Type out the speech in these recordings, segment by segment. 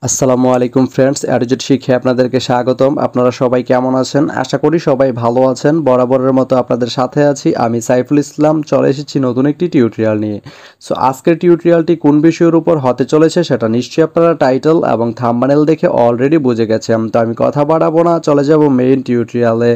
আসসালামু আলাইকুম ফ্রেন্ডস, অ্যাডজেট শিখে আপনাদেরকে স্বাগতম। আপনারা সবাই কেমন আছেন? আশা করি সবাই ভালো আছেন। বরাবরের মতো আপনাদের সাথে আছি আমি সাইফুল ইসলাম। চলে এসেছি নতুন একটি টিউটোরিয়াল নিয়ে। সো আজকের টিউটোরিয়ালটি কোন বিষয়ের উপর হতে চলেছে সেটা নিশ্চয়ই আপনারা টাইটেল এবং থাম্বনেল দেখে অলরেডি বুঝে গেছেন। তো আমি কথা বাড়াবো না, চলে যাব মেইন টিউটোরিয়ালে।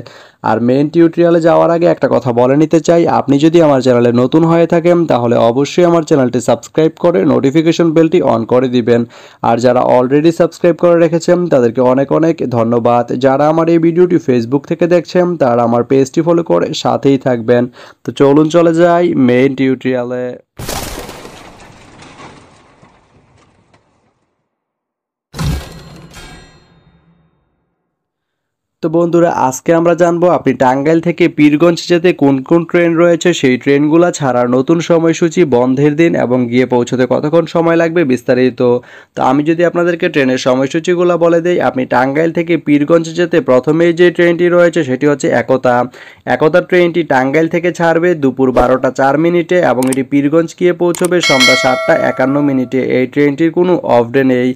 আর মেইন টিউটোরিয়ালে যাওয়ার আগে একটা কথা বলে নিতে চাই, আপনি যদি আমার চ্যানেলে নতুন হয়ে থাকেন তাহলে অবশ্যই আমার চ্যানেলটি সাবস্ক্রাইব করে নোটিফিকেশন বেলটি অন করে দিবেন। আর যারা অলরেডি সাবস্ক্রাইব করে রেখেছেন তাদেরকে অনেক অনেক ধন্যবাদ। যারা আমার এই ভিডিওটি ফেসবুক থেকে দেখছেন তারা আমার পেজটি ফলো করে সাথেই থাকবেন। তো চলুন চলে যাই মেইন টিউটোরিয়ালে। তো বন্ধুরা, আজকে আমরা জানবো আপনি টাঙ্গাইল থেকে পীরগঞ্জ যেতে কোন কোন ট্রেন রয়েছে, সেই ট্রেনগুলো ছাড়ার নতুন সময়সূচি, বন্ধের দিন এবং গিয়ে পৌঁছতে কতক্ষণ সময় লাগবে বিস্তারিত। তো আমি যদি আপনাদেরকে ট্রেনের সময়সূচিগুলো বলে দিই, আপনি টাঙ্গাইল থেকে পীরগঞ্জ যেতে প্রথমেই যে ট্রেনটি রয়েছে সেটি হচ্ছে একতা। একতা ট্রেনটি টাঙ্গাইল থেকে ছাড়বে দুপুর 12টা 4 মিনিটে এবং এটি পীরগঞ্জ গিয়ে পৌঁছবে সন্ধ্যা 7টা 51 মিনিটে। এই ট্রেনটির কোনো অফ ডে নেই।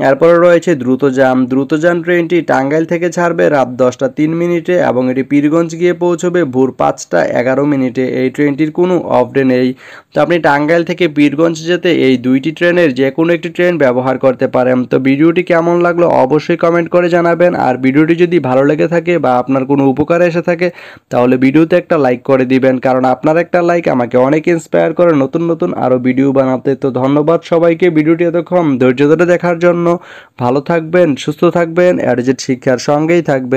এরপরে রয়েছে দ্রুতযান। দ্রুতযান ট্রেনটি টাঙ্গাইল থেকে ছাড়বে রাত 10টা 3 মিনিটে এবং এটি পীরগঞ্জ গিয়ে পৌঁছবে ভোর 5টা 11 মিনিটে। এই ট্রেনটির কোনো অফ ডে নেই। তো আপনি টাঙ্গাইল থেকে পীরগঞ্জ যেতে এই দুইটি ট্রেনের যে কোনো একটি ট্রেন ব্যবহার করতে পারেন। তো ভিডিওটি কেমন লাগলো অবশ্যই কমেন্ট করে জানাবেন। আর ভিডিওটি যদি ভালো লেগে থাকে বা আপনার কোনো উপকারে এসে থাকে তাহলে ভিডিওতে একটা লাইক করে দিবেন, কারণ আপনার একটা লাইক আমাকে অনেক ইন্সপায়ার করে নতুন নতুন আরও ভিডিও বানাতে। তো ধন্যবাদ সবাইকে ভিডিওটি এতক্ষণ ধৈর্য ধরে দেখার জন্য। ভালো থাকবেন, সুস্থ থাকবেন, অ্যাডজেট শিক্ষার সঙ্গেই থাকবেন।